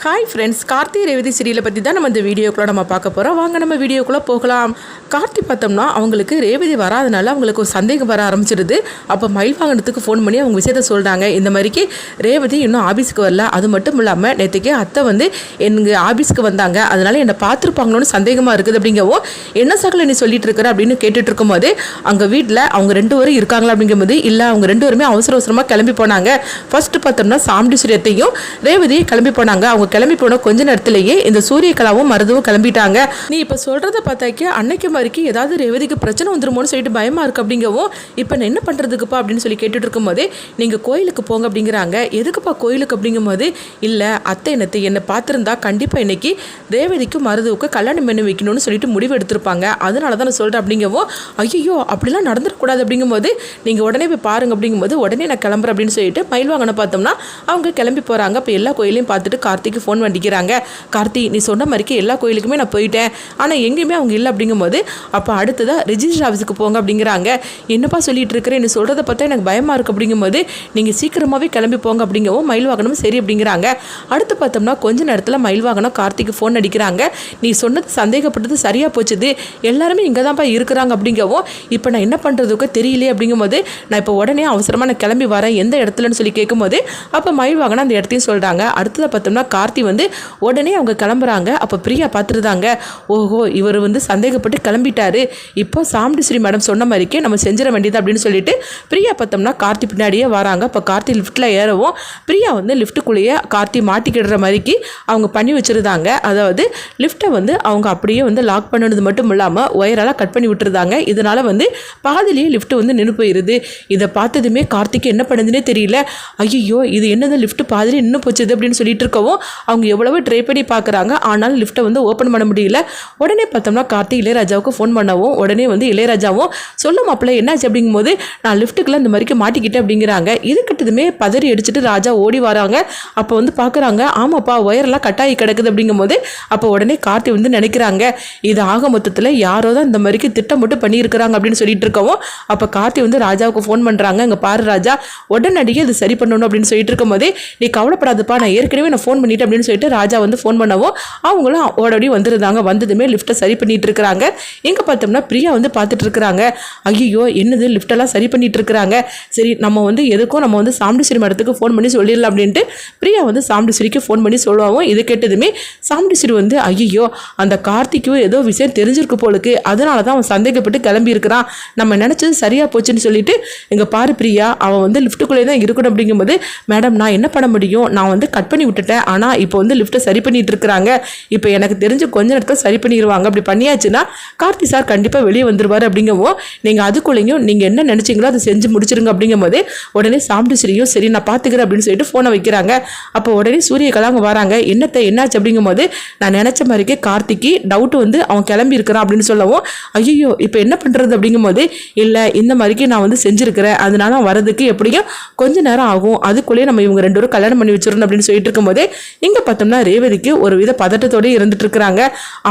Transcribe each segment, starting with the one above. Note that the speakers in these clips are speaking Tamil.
ஹாய் ஃப்ரெண்ட்ஸ், கார்த்தி ரேவதி சீரியலை பற்றி தான் நம்ம இந்த வீடியோக்குள்ளே நம்ம பார்க்க போகிறோம். வாங்க நம்ம வீடியோக்குள்ளே போகலாம். கார்த்தி பார்த்தோம்னா அவங்களுக்கு ரேவதி வராதனால அவங்களுக்கு ஒரு சந்தேகம் வர ஆரம்பிச்சிடுது. அப்போ மயில் வாங்கினத்துக்கு ஃபோன் பண்ணி அவங்க விஷயத்த சொல்கிறாங்க. இந்த மாதிரிக்கு ரேவதி இன்னும் ஆஃபீஸுக்கு வரல. அது மட்டும் இல்லாமல் நேற்றுக்கே அத்தை வந்து எங்கள் ஆஃபீஸுக்கு வந்தாங்க, அதனால் என்னை பார்த்துருப்பாங்களோன்னு சந்தேகமாக இருக்குது அப்படிங்கவும் என்ன சகல நீ சொல்லிட்டு இருக்கிற அப்படின்னு கேட்டுட்டு இருக்கும்போது அங்கே வீட்டில் அவங்க 2 பேரும் இருக்காங்களா அப்படிங்கும்போது இல்லை, அவங்க 2 பேருமே அவசரமாக கிளம்பி போனாங்க. ஃபர்ஸ்ட் பார்த்தோம்னா சாமுண்டீஸ்வரியத்தையும் ரேவதியும் கிளம்பி போனாங்க. அவங்க கிளம்பி போன கொஞ்ச நேரத்திலேயே இந்த சூரியகலாவும் மருதுவும் கிளம்பிட்டாங்க. நீ இப்போ சொல்கிறத பார்த்தாக்கி அன்னைக்கு மாதிரிக்கு ஏதாவது ரேவதிக்கு பிரச்சனை வந்துருமோன்னு சொல்லிட்டு பயமாக இருக்குது அப்படிங்கவும் இப்போ நான் என்ன பண்ணுறதுக்குப்பா அப்படின்னு சொல்லி கேட்டுட்டு இருக்கும்போது நீங்கள் கோயிலுக்கு போங்க அப்படிங்கிறாங்க. எதுக்குப்பா கோயிலுக்கு அப்படிங்கும்போது இல்லை அத்தை என்னை பார்த்துருந்தா கண்டிப்பாக இன்னைக்கு ரேவதிக்கும் மருதுவுக்கு கல்யாணம் பண்ணி வைக்கணும்னு சொல்லிட்டு முடிவு எடுத்திருப்பாங்க, அதனால தான் நான் சொல்கிறேன் அப்படிங்கவும் ஐயோ அப்படிலாம் நடந்துடக்கூடாது அப்படிங்கும்போது நீங்கள் உடனே போய் பாருங்க அப்படிங்கும்போது உடனே நான் கிளம்புறேன் அப்படின்னு சொல்லிட்டு மயில் வாங்கின பார்த்தோம்னா அவங்க கிளம்பி போகிறாங்க. இப்போ எல்லா கோயிலையும் பார்த்துட்டு கார்த்திக்கு ஃபோன் பண்ணிக்கிறாங்க. கார்த்தி நீ சொன்ன மாதிரிக்கு எல்லா கோயிலுக்குமே நான் போயிட்டேன், ஆனால் எங்கேயுமே அவங்க இல்லை அப்படிங்கும்போது அப்போ அடுத்ததாக ரெஜிஸ்டர் ஆஃபீஸுக்கு போங்க அப்படிங்கிறாங்க. என்னப்பா சொல்லிட்டு இருக்கிறேன், நீ சொல்கிறத பார்த்தா எனக்கு பயமாக இருக்குது அப்படிங்கும்போது நீங்கள் சீக்கிரமாகவே கிளம்பி போங்க அப்படிங்கவும் மயில் வாகனம் சரி அப்படிங்கிறாங்க. அடுத்து பார்த்தோம்னா கொஞ்ச நேரத்தில் மயில் வாகனம் கார்த்திக்கு ஃபோன் அடிக்கிறாங்க. நீ சொன்னது சந்தேகப்பட்டது சரியாக போச்சுது, எல்லாருமே இங்கே தான்ப்பா இருக்கிறாங்க அப்படிங்கவும் இப்போ நான் என்ன பண்ணுறதுக்கு தெரியலையே அப்படிங்கும்போது நான் இப்போ உடனே அவசரமாக நான் கிளம்பி வரேன், எந்த இடத்துலன்னு சொல்லி கேட்கும்போது அப்போ மயில் வாகனம் அந்த இடத்தையும் சொல்கிறாங்க. அடுத்ததாக பார்த்தோம்னா கார்த்தி வந்து உடனே அவங்க கிளம்புறாங்க. அப்போ பிரியா பார்த்துருந்தாங்க. ஓஹோ இவர் வந்து சந்தேகப்பட்டு கிளம்பிட்டாரு, இப்போ சாமுண்டீஸ்வரி மேடம் சொன்ன மாதிரிக்கே நம்ம செஞ்சிட வேண்டியது அப்படின்னு சொல்லிட்டு பிரியா பார்த்தோம்னா கார்த்தி பின்னாடியே வராங்க. இப்போ கார்த்தி லிஃப்ட்டில் ஏறவும் பிரியா வந்து லிஃப்ட்டுக்குள்ளேயே கார்த்தி மாட்டிக்கிடுற மாதிரிக்கு அவங்க பண்ணி வச்சுருந்தாங்க. அதாவது லிஃப்ட்டை வந்து அவங்க அப்படியே வந்து லாக் பண்ணினது மட்டும் இல்லாமல் ஒயரெல்லாம் கட் பண்ணி விட்டுருந்தாங்க. இதனால் வந்து பாதிலேயே லிஃப்ட் வந்து நின்று போயிடுது. இதை பார்த்ததுமே கார்த்திக்கு என்ன பண்ணுதுன்னே தெரியல. ஐயோ இது என்னது லிஃப்ட் பாதிலே நின்று போச்சுது அப்படின்னு சொல்லிட்டு இருக்கவும் அவங்க எவ்வளவு ட்ரை பண்ணி பார்க்குறாங்க, ஆனாலும் லிஃப்ட்டை வந்து ஓப்பன் பண்ண முடியல. உடனே பார்த்தோம்னா கார்த்தி இளையராஜாவுக்கு ஃபோன் பண்ணவும் உடனே வந்து இளையராஜாவும் சொல்லும் மாப்பிள்ளை என்னாச்சு அப்படிங்கும்போது நான் லிஃப்ட்டுக்குள்ள இந்த மாதிரிக்கு மாட்டிக்கிட்டேன் அப்படிங்கிறாங்க. இது கிட்டதுமே பதறி அடிச்சுட்டு ராஜா ஓடி வராங்க. அப்போ வந்து பார்க்குறாங்க, ஆமாப்பா ஒயரெல்லாம் கட்டாயி கிடக்குது அப்படிங்கும்போது அப்போ உடனே கார்த்தி வந்து நினைக்கிறாங்க இது ஆக மொத்தத்தில் யாரோ தான் இந்த மாதிரிக்கு திட்டம் மட்டும் பண்ணியிருக்கிறாங்க அப்படின்னு சொல்லிட்டு இருக்கவும் அப்போ கார்த்தி வந்து ராஜாவுக்கு ஃபோன் பண்ணுறாங்க. இங்கே பாரு ராஜா உடனடியே இது சரி பண்ணணும் அப்படின்னு சொல்லிட்டு இருக்கும்போதே நீ கவலைப்படாதப்பா, நான் ஏற்கனவே நான் ஃபோன் பண்ணிட்டேன் அப்படின்னு சொல்லிட்டு ராஜா வந்து ஃபோன் பண்ணவும் அவங்களும் ஓடோடி வந்துருந்தாங்க. வந்ததுமே லிஃப்ட்டை சரி பண்ணிட்டு இருக்கிறாங்க. எங்கே பார்த்தோம்னா பிரியா வந்து பார்த்துட்டு இருக்கிறாங்க. ஐயோ என்னது லிஃப்டெல்லாம் சரி பண்ணிட்டு இருக்கிறாங்க, சரி நம்ம வந்து எதுக்கும் நம்ம வந்து சாமுண்டீஸ்வரி மேடத்துக்கு ஃபோன் பண்ணி சொல்லிடலாம் அப்படின்ட்டு பிரியா வந்து சாமுண்டீஸ்வரிக்கு ஃபோன் பண்ணி சொல்லுவாவும் இது கேட்டதுமே சாமுண்டீஸ்வரி வந்து ஐயோ அந்த கார்த்திக்கும் ஏதோ விஷயம் தெரிஞ்சிருக்கு போலுக்கு, அதனால தான் அவன் சந்தேகப்பட்டு கிளம்பி இருக்கிறான், நம்ம நினச்சது சரியாக போச்சுன்னு சொல்லிட்டு எங்கள் பாரு பிரியா அவன் வந்து லிஃப்ட்டுக்குள்ளே தான் இருக்கணும் அப்படிங்கும்போது மேடம் நான் என்ன பண்ண முடியும், நான் வந்து கட் பண்ணி விட்டுட்டேன், ஆனால் இப்போ வந்து லிஃப்ட்டை சரி பண்ணிட்டு இருக்கிறாங்க, இப்போ எனக்கு தெரிஞ்சு கொஞ்ச நேரத்தில் சரி பண்ணிடுவாங்க, அப்படி பண்ணியாச்சுன்னா கார்த்தி சார் கண்டிப்பாக வெளியே வந்துடுவார் அப்படிங்கவும் நீங்கள் அதுக்குள்ளேயும் நீங்கள் என்ன நினச்சிங்களோ அதை செஞ்சு முடிச்சிருங்க அப்படிங்கும்போது உடனே சாமுண்டீஸ்வரியும் சரி நான் பார்த்துக்கிறேன் அப்படின்னு சொல்லிட்டு ஃபோனை வைக்கிறாங்க. அப்போ உடனே சூரியகலா அங்கே வராங்க. என்னாச்சு அப்படிங்கும்போது நான் நினச்ச மாதிரிக்கே கார்த்திக்கு டவுட் வந்து அவன் கிளம்பி இருக்கிறான் அப்படின்னு சொல்லவும் ஐயோ இப்போ என்ன பண்ணுறது அப்படிங்கும்போது இல்லை இந்த மாதிரிக்கு நான் வந்து செஞ்சுருக்கிறேன், அதனால வரதுக்கு எப்படியும் கொஞ்ச நேரம் ஆகும், அதுக்குள்ளேயே நம்ம இவங்க 2 பேரும் கல்யாணம் பண்ணி வச்சிடணும் அப்படின்னு சொல்லிட்டு இருக்கும்போது இங்கே பார்த்தோம்னா ரேவதிக்கு ஒரு வித பதட்டத்தோடு இருந்துட்டு இருக்கிறாங்க.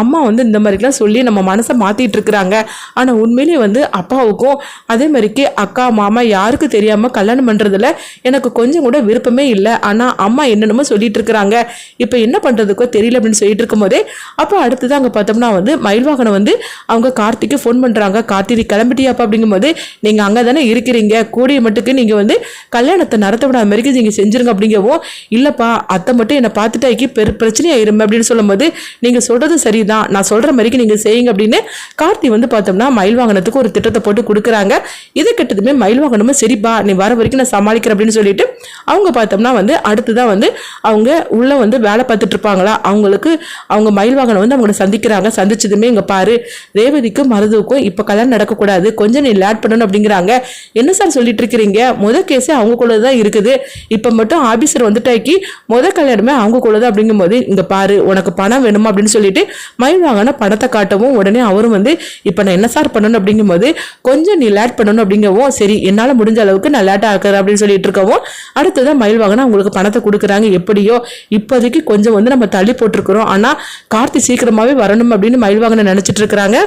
அம்மா வந்து இந்த மாதிரிலாம் சொல்லி நம்ம மனசை மாற்றிட்டு இருக்கிறாங்க, ஆனால் உண்மையிலேயே வந்து அப்பாவுக்கும் அதே மாதிரிக்கு அக்கா மாமா யாருக்கும் தெரியாமல் கல்யாணம் பண்ணுறதுல எனக்கு கொஞ்சம் கூட விருப்பமே இல்லை, ஆனால் அம்மா என்னென்னமோ சொல்லிட்டு இருக்கிறாங்க, இப்போ என்ன பண்ணுறதுக்கோ தெரியல அப்படின்னு சொல்லிட்டு இருக்கும்போதே அப்போ அடுத்தது அங்கே பார்த்தோம்னா வந்து மயில் வாகனம் வந்து அவங்க கார்த்திக்கு ஃபோன் பண்ணுறாங்க. கார்த்தி கிளம்பிட்டியாப்பா அப்படிங்கும்போது நீங்கள் அங்கே தானே இருக்கிறீங்க, கூடிய மட்டுக்கு நீங்கள் வந்து கல்யாணத்தை நடத்த விடாத மாதிரிக்கு நீங்கள் செஞ்சுருங்க அப்படிங்கவும் இல்லைப்பா அத்தை மட்டும் என்னை பார்த்துட்டாக்கி பிரச்சனையாயிருமே அப்படின்னு சொல்லும்போது நீங்கள் சொல்கிறது சரிதான், நான் சொல்கிற மாதிரிக்கு நீங்கள் செய்யுங்க அப்படின்னு கார்த்தி வந்து பார்த்தோம்னா மயில் வாகனத்துக்கு ஒரு திட்டத்தை போட்டு கொடுக்குறாங்க. இதை கிட்டதுமே மயில் வாகனமும் சரிப்பா நீ வர வரைக்கும் நான் சமாளிக்கிறேன் அப்படின்னு சொல்லிட்டு அவங்க பார்த்தோம்னா வந்து அடுத்துதான் வந்து அவங்க உள்ள வந்து வேலை பார்த்துட்டு இருப்பாங்களா அவங்களுக்கு அவங்க மயில் வாகனம் வந்து அவங்களை சந்திக்கிறாங்க. சந்திச்சதுமே இங்கே பாரு ரேவதிக்கும் மருதுவுக்கும் இப்போ கல்யாணம் நடக்கக்கூடாது, கொஞ்சம் நீ லேட் பண்ணணும் அப்படிங்கிறாங்க. என்ன சார் சொல்லிட்டு இருக்கிறீங்க, முதல் கேஸே அவங்களுக்குள்ள தான் இருக்குது, இப்போ மட்டும் ஆபீசர் வந்துட்டாக்கி முதல் கல்யாணமே அவங்களுக்குள்ள தான் அப்படிங்கும்போது இங்கே பாரு உனக்கு பணம் வேணுமா அப்படின்னு சொல்லிட்டு மயில் வாங்கின பணத்தை காட்டவும் உடனே அவரும் வந்து இப்போ நான் என்ன சார் பண்ணணும் அப்படிங்கும்போது கொஞ்சம் நீ லேட் பண்ணணும் அப்படிங்கவும் சரி என்னால் முடிஞ்ச அளவுக்கு நான் லேட்டாக ஆக்குறேன் அப்படின்னு சொல்லிட்டு இருக்கவும் அடுத்ததான் மயில் வாங்கினா அவங்களுக்கு பணத்தை கொடுக்குறாங்க. எப்படியோ இப்போதைக்கு கொஞ்சம் வந்து நம்ம தள்ளி போட்டிருக்கிறோம், ஆனால் கார்த்தி சீக்கிரமாகவே வரணும் அப்படின்னு மயில் வாங்கின நினச்சிட்டு இருக்கிறாங்க.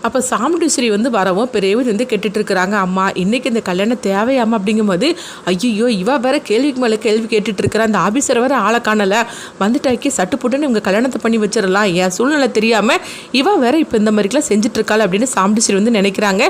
அப்போ சாமுண்டீஸ்வரி வந்து வரவும் இப்போ ரேவதி வந்து கேட்டுட்டு இருக்கிறாங்க, அம்மா இன்னைக்கு இந்த கல்யாணம் தேவையாமா அப்படிங்கும்போது, ஐயோ இவ வேற கேள்விக்கு மேலே கேள்வி கேட்டுட்டு இருக்கிற, அந்த ஆபீசர் வேற ஆளை காணலை, வந்துட்டாக்கி சட்டு போட்டுன்னு இவங்க கல்யாணத்தை பண்ணி வச்சிடலாம், என் சூழ்நிலை தெரியாமல் இவ வேற இப்போ இந்த மாதிரிலாம் செஞ்சுட்டு இருக்காள் அப்படின்னு சாமுண்டீஸ்வரி வந்து நினைக்கிறாங்க.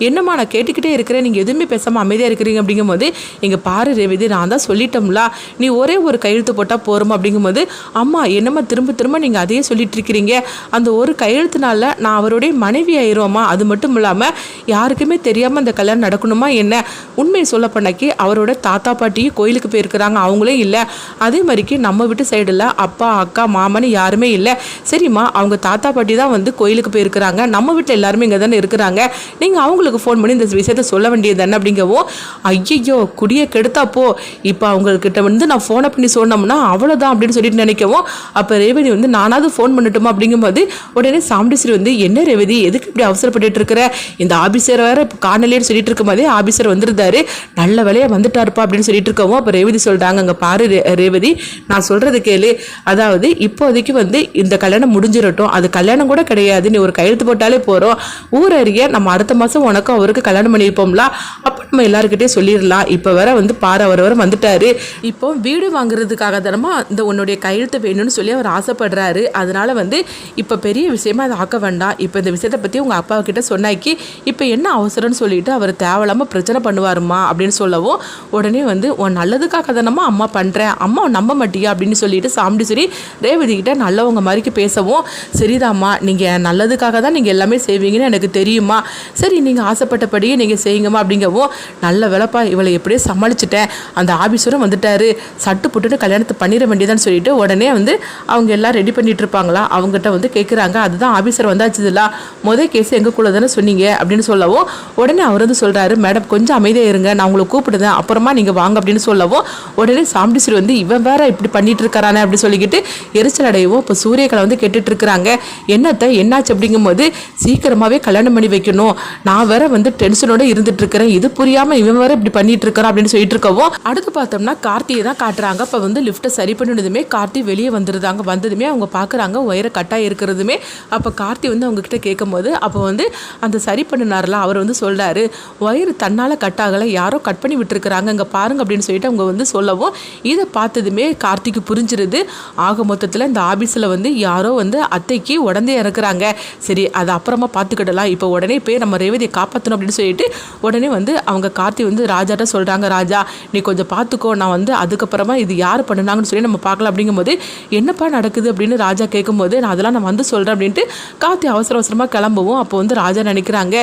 என்னம்மா நான் கேட்டுக்கிட்டே இருக்கிறேன், நீங்கள் எதுவுமே பேசாமல் அமைதியாக இருக்கிறீங்க அப்படிங்கும்போது, இங்கே பாரு ரேவதி நான் தான் சொல்லிட்டோம்ல, நீ ஒரே ஒரு கையெழுத்து போட்டால் போகிறோம் அப்படிங்கும்போது, அம்மா என்னம்மா திரும்ப திரும்ப நீங்கள் அதையே சொல்லிட்டு இருக்கிறீங்க, அந்த ஒரு கையெழுத்துனால நான் அவருடைய மனைவி ஆயிடுவோமா, அது மட்டும் இல்லாமல் யாருக்குமே தெரியாமல் அந்த கல்யாணம் நடக்கணுமா என்ன, உண்மையை சொல்ல பண்ணாக்கி அவரோட தாத்தா பாட்டியும் கோயிலுக்கு போயிருக்கிறாங்க, அவங்களே இல்லை, அதே மாதிரிக்கு நம்ம வீட்டு சைடில் அப்பா அக்கா மாமன்னு யாருமே இல்லை, சரிம்மா அவங்க தாத்தா பாட்டி தான் வந்து கோயிலுக்கு போயிருக்கிறாங்க, நம்ம வீட்டில் எல்லாருமே இங்கே தானே இருக்கிறாங்க, நீங்கள் அவங்களுக்கு ஃபோன் பண்ணி இந்த விஷயத்த சொல்ல வேண்டியது தானே அப்படிங்கவும், ஐயோ குடியை கெடுத்தாப்போ இப்போ அவங்கக்கிட்ட வந்து நான் ஃபோனை பண்ணி சொன்னோம்னா அவ்வளோதான் அப்படின்னு சொல்லிட்டு நினைக்கவும், அப்போ ரேவதி வந்து நானாவது ஃபோன் பண்ணட்டுமா அப்படிங்கும்போது உடனே சாமுண்டீஸ்வரி வந்து, என்ன ரேவதி எதுக்கு இப்படி அவசரப்பட்டு இருக்கிற, இந்த ஆபீசர் வேற இப்போ காணலேன்னு சொல்லிட்டு இருக்கும் போதே ஆபீசர் வந்துருந்தாரு, நல்ல வேலையா வந்துட்டாருப்பா அப்படின்னு சொல்லிட்டு இருக்கவும், அப்போ ரேவதி சொல்றாங்க, அங்கே பாரு ரேவதி நான் சொல்றது கேளு, அதாவது இப்போதைக்கு வந்து இந்த கல்யாணம் முடிஞ்சிடட்டும், அது கல்யாணம் கூட கிடையாது, நீ ஒரு கையெழுத்து போட்டாலே போறோம், ஊர் அறிய நம்ம அடுத்த மாசம் உனக்கும் அவருக்கு கல்யாணம் பண்ணியிருப்போம்ல, அப்போ நம்ம எல்லாருக்கிட்டே சொல்லிடலாம், இப்போ வேற வந்து பாரு அவர் வர வந்துட்டாரு, இப்போ வீடு வாங்குறதுக்காக தானமா இந்த உன்னுடைய கையெழுத்து வேணும்னு சொல்லி அவர் ஆசைப்படுறாரு, அதனால வந்து இப்போ பெரிய விஷயமா அதை ஆக்க வேண்டாம், இப்போ இந்த விஷயத்தை பற்றி உங்கள் அப்பா கிட்ட சொன்னாக்கி இப்போ என்ன அவசரம்னு சொல்லிட்டு அவர் தேவையில்லாமல் பிரச்சனை பண்ணுவாருமா அப்படின்னு சொல்லவும், உடனே வந்து உன் நல்லதுக்காக தானம்மா அம்மா பண்ணுறேன், அம்மா நம்ப மாட்டியா அப்படின்னு சொல்லிட்டு சாமுண்டீஸ்வரி ரேவதி கிட்ட நல்லவங்க மாதிரிக்கு பேசவும், சரிதாம்மா நீங்கள் நல்லதுக்காக தான் நீங்கள் எல்லாமே செய்வீங்கன்னு எனக்கு தெரியுமா, சரி நீங்கள் ஆசைப்பட்டபடியே நீங்கள் செய்யுங்கம்மா அப்படிங்கவும், நல்ல வேலைப்பா இவளை எப்படியே சமாளிச்சுட்டேன், அந்த ஆபீஸரும் வந்துட்டாரு, சட்டு புட்டுன்னு கல்யாணத்தை பண்ணிட வேண்டியதான்னு சொல்லிட்டு உடனே வந்து அவங்க எல்லாம் ரெடி பண்ணிட்டு இருப்பாங்களா, அவங்ககிட்ட வந்து கேட்குறாங்க, அதுதான் ஆபீசர் வந்தாச்சுதுல, முதல் கேஸ் எங்கக்குள்ள தானே சொன்னீங்க அப்படின்னு சொல்லவும், உடனே அவர் வந்து சொல்கிறாரு, மேடம் கொஞ்சம் அமைதியாக இருங்க, நான் உங்களை கூப்பிடுதேன் அப்புறமா நீங்கள் வாங்க அப்படின்னு சொல்லவும், உடனே சாமுண்டீஸ்வரி வந்து இவன் வேற இப்படி பண்ணிட்டு இருக்காரானே அப்படி சொல்லிக்கிட்டு எரிச்சல் அடையவும், இப்போ சூரியகலை வந்து கேட்டுட்டு இருக்கிறாங்க, என்னத்தை என்னாச்சு அப்படிங்கும்போது, சீக்கிரமாகவே கல்யாணம் பண்ணி வைக்கணும், நான் வேற வந்து டென்ஷனோட இருந்துட்டு இருக்கிறேன், இது புரியாமல் இவன் வேற இப்படி பண்ணிட்டு இருக்கிறான் அப்படின்னு சொல்லிட்டு இருக்கவும், அடுத்து பார்த்தோம்னா கார்த்தியை தான் காட்டுறாங்க. இப்போ வந்து லிஃப்ட்டை சரி பண்ணினதுமே கார்த்தி வெளியே வந்துருந்தாங்க, வந்ததுமே அவங்க பார்க்குறாங்க ஒயரை கட்டாக இருக்கிறதுமே, அப்போ கார்த்தி வந்து அவங்க கிட்ட கேட்கும் போது, அப்போ வந்து அந்த சரி பண்ணினார்ல அவர் வந்து சொல்கிறாரு, ஒயர் தன்னால் கட் ஆகலை, யாரோ கட் பண்ணி விட்டுருக்குறாங்க இங்கே பாருங்க அப்படின்னு சொல்லிட்டு அவங்க வந்து சொல்லவும், இதை பார்த்ததுமே கார்த்திக்கு புரிஞ்சிருது, ஆக மொத்தத்தில் இந்த ஆபீஸில் வந்து யாரோ வந்து அத்தைக்கு உடந்தே இறக்குறாங்க, சரி அதை அப்புறமா பார்த்துக்கிடலாம், இப்போ உடனே போய் நம்ம ரேவதியை காப்பாற்றணும் அப்படின்னு சொல்லிட்டு உடனே வந்து அவங்க கார்த்தி வந்து ராஜாட்ட சொல்கிறாங்க, ராஜா நீ கொஞ்சம் பார்த்துக்கோ, நான் வந்து அதுக்கப்புறமா இது யார் பண்ணுனாங்கன்னு சொல்லி நம்ம பார்க்கலாம் அப்படிங்கும்போது, என்னப்பா நடக்குது அப்படின்னு ராஜா கேட்கும்போது, நான் அதெல்லாம் நான் வந்து சொல்கிறேன் அப்படின்ட்டு கார்த்தி அவசர அவசரமாக கிளம்புவோம், அப்போ வந்து ராஜா நினைக்கிறாங்க,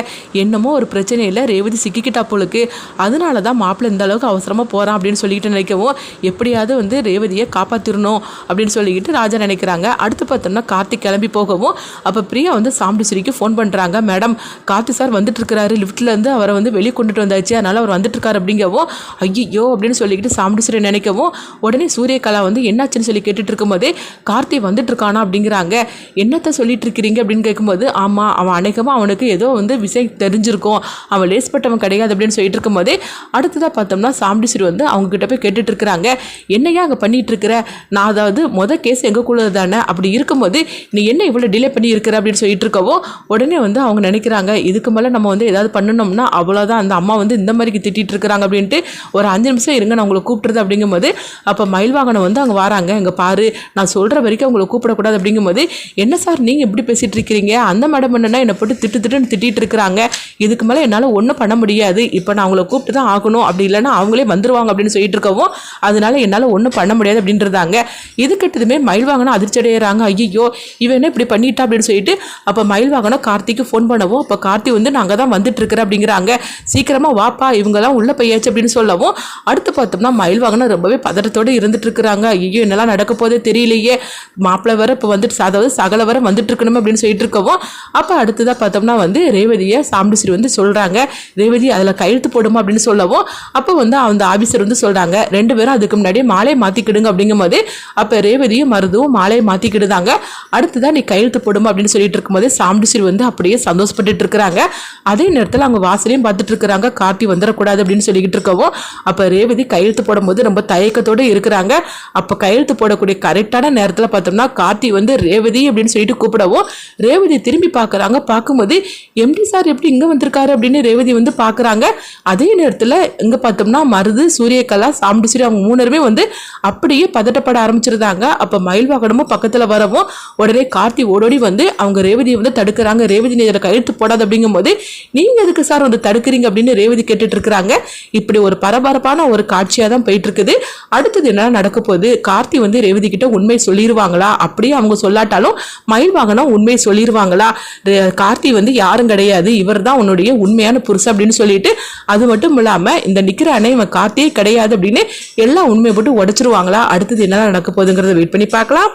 என்னமோ ஒரு பிரச்சனை இல்லை ரேவதி சிக்கிக்கிட்டா போலுக்கு, அதனால தான் மாப்பிள்ளை இந்த அளவுக்கு அவசரமாக போகிறான் அப்படின்னு சொல்லிட்டு நினைக்கவும், எப்படியாவது வந்து ரேவதியை காப்பாற்றிடணும் அப்படின்னு சொல்லிக்கிட்டு ராஜா நினைக்கிறாங்க. அடுத்து பார்த்தோம்னா கார்த்திக் கிளம்பி போகவும், அப்போ பிரியா வந்து சாமுண்டீஸ்வரிக்கு ஃபோன் பண்ணுறாங்க, மேடம் கார்த்தி சார் வந்துட்டு இருக்கிறாரு, லிஃப்ட்லேருந்து அவரை வந்து வெளியே கொண்டுட்டு வந்தாச்சு, அதனால் அவர் வந்துட்டு இருக்காரு அப்படிங்கவும், ஐயோ அப்படின்னு சொல்லிக்கிட்டு சாமுண்டீஸ்வரி நினைக்கவும், உடனே சூரியகலா வந்து என்னாச்சுன்னு சொல்லி கேட்டுட்டு இருக்கும்போதே, கார்த்தி வந்துட்டு இருக்கானா அப்படிங்கிறாங்க, என்னத்தை சொல்லிட்டு இருக்கிறீங்க அப்படின்னு கேட்கும்போது, ஆமாம் அவன் அநேகமாக அவனுக்கு ஏதோ வந்து விஷயம் தெரிஞ்சிருக்கும், அவன் லேஸ்பட்டவன் கிடையாது அப்படின்னு சொல்லிட்டு இருக்கும்போதே, அடுத்ததாக பார்த்தோம்னா சாமுண்டீஸ்வரி வந்து அவங்க கிட்ட போய் கேட்டுட்டு இருக்கிறாங்க, என்னையா அங்கே பண்ணிட்டு இருக்கிற, நான் அதாவது கேஸ் எங்கக்குள்ளது தானே, அப்படி இருக்கும்போது நீ என்ன இவ்வளோ டிலே பண்ணி இருக்கிற அப்படின்னு சொல்லிட்டு இருக்கவோ, உடனே வந்து அவங்க நினைக்கிறாங்க, இதுக்கு மேலே நம்ம வந்து ஏதாவது பண்ணணும்னா அவ்வளோதான், அந்த அம்மா வந்து இந்த மாதிரி திட்டிட்டு இருக்கிறாங்க அப்படின்ட்டு, ஒரு 5 நிமிஷம் இருங்க நான் உங்களை கூப்பிட்டுறது அப்படிங்கும்போது, அப்போ மயில்வாகனம் வந்து அங்கே வராங்க, இங்கே பாரு நான் சொல்கிற வரைக்கும் அவங்களை கூப்பிடக்கூடாது அப்படிங்கும்போது, என்ன சார் நீங்கள் எப்படி பேசிகிட்டு இருக்கிறீங்க, அந்த மேடம் என்னன்னா என்னை போட்டு திட்டுன்னு திட்டிகிட்டு இருக்கிறாங்க, இதுக்கு மேலே என்னால் ஒன்றும் பண்ண முடியாது, இப்போ நான் அவங்கள கூப்பிட்டு தான் ஆகணும், அப்படி இல்லைன்னா அவங்களே வந்துருவாங்க அப்படின்னு சொல்லிட்டு இருக்கவும், அதனால என்னால் ஒன்றும் பண்ண முடியாது அப்படின்றதாங்க. இது கிட்டதுமே மயில்வாகனம் அதிர்ச்சி அடைகிறாங்க, ஐயோ இவன் என்ன இப்படி பண்ணிட்டா அப்படின்னு சொல்லிட்டு, அப்போ மயில்வாகனம் கார்த்திக்கு ஃபோன் பண்ணவும், அப்போ கார்த்தி வந்து நாங்கள் தான் வந்துட்டு இருக்கிறேன் அப்படிங்கிறாங்க, சீக்கிரமாக வாப்பா இவங்கெல்லாம் உள்ள போயாச்சு அப்படின்னு சொல்லவும், அடுத்து பார்த்தோம்னா மயில்வாகனம் ரொம்பவே பதட்டத்தோடு இருந்துட்டு இருக்கிறாங்க, ஐயோ என்னெல்லாம் நடக்க போதே தெரியலையே, மாப்பிள்ளை வர இப்போ வந்துட்டு அதாவது சகல வர வந்துட்டு இருக்கணும் அப்படின்னு சொல்லிட்டு இருக்கவும், அப்போ அடுத்ததாக பார்த்தோம்னா வந்து ரேவதியை சாமுண்டீஸ்வரி வந்து சொல்கிறாங்க, ரேவதி அதில் கையெழுத்து போடுமா அப்படின்னு சொல்லவும், அப்போ வந்து அந்த ஆபீசர் வந்து சொல்கிறாங்க, 2 பேரும் அதுக்கு முன்னாடியே மாலையை மாற்றிக்கிடுங்க அப்படிங்கும்போது, அப்போ ரேவதியும் மருதுவும் மாலையை மாற்றிக்கிடுதாங்க, அடுத்ததான் நீ கையெழுத்து போடுமா அப்படின்னு சொல்லிட்டு இருக்கும்போது சாமுண்டீஸ்வரி வந்து அப்படியே சந்தோஷப்பட்டுட்டு இருக்கிறாங்க. அதே நேரத்தில் அவங்க வாசலையும் பார்த்துட்டு இருக்கிறாங்க, கார்த்தி வந்துடக்கூடாது அப்படின்னு சொல்லிக்கிட்டு இருக்கவும், அப்போ ரேவதி கையெழுத்து போடும்போது ரொம்ப தயக்கத்தோடு இருக்கிறாங்க. அப்போ கையெழுத்து போடக்கூடிய கரெக்டான நேரத்தில் பார்த்தோம்னா கார்த்தி வந்து ரேவதி அப்படின்னு சொல்லிட்டு கூப்பிடவும், ரேவதி திரும்பி பார்க்குறாங்க, பார்க்கும்போது எம்டி சார் எப்படி இங்கே வந்திருக்காரு அப்படின்னு ரேவதி வந்து பார்க்குறாங்க. அதே நேரத்தில் இங்கே பார்த்தோம்னா மருது, சூரியகலா, சாமுண்டீஸ்வரி அவங்க 3 பேருமே வந்து அப்படியே பதட்டப்பட ஆரம்பிச்சிருந்தாங்க. அப்போ மயில் வாகனமும் பக்கத்தில் வரவும் உடனே கார்த்தி ஓடோடி வந்து அவங்க ரேவதியை வந்து தடுக்கிறாங்க. ரேவதி நீ இதில் கையெழுத்து போடாது அப்படிங்கும்போது நீங்கள் எதுக்கு சார் வந்து தடுக்கிறீங்க அப்படின்னு ரேவதி கேட்டுட்டு இருக்கிறாங்க. இப்படி ஒரு பரபரப்பான ஒரு காட்சியாக தான் போயிட்டு இருக்குது. அடுத்தது என்ன நடக்க போகுது? கார்த்தி வந்து ரேவதி கிட்ட உண்மை சொல்லிடுவாங்களா? அப்படியே அவங்க சொல்லாட்டாலும் மயில் வாகனம் உண்மை சொல்லிடுவாங்களா? கார்த்தி வந்து யாரும் கிடையாது, இவர் தான் உன்னுடைய உண்மையான புருஷன் அப்படின்னு சொல்லிட்டு, அது மட்டும் இல்லாம இந்த நிக்கிற அணை இவன் கார்த்தியே கிடையாது அப்படின்னு எல்லா உண்மையை போட்டு உடைச்சிருவாங்களா? அடுத்தது என்ன நடக்க போகுதுங்கிறத வெயிட் பண்ணி பார்க்கலாம்.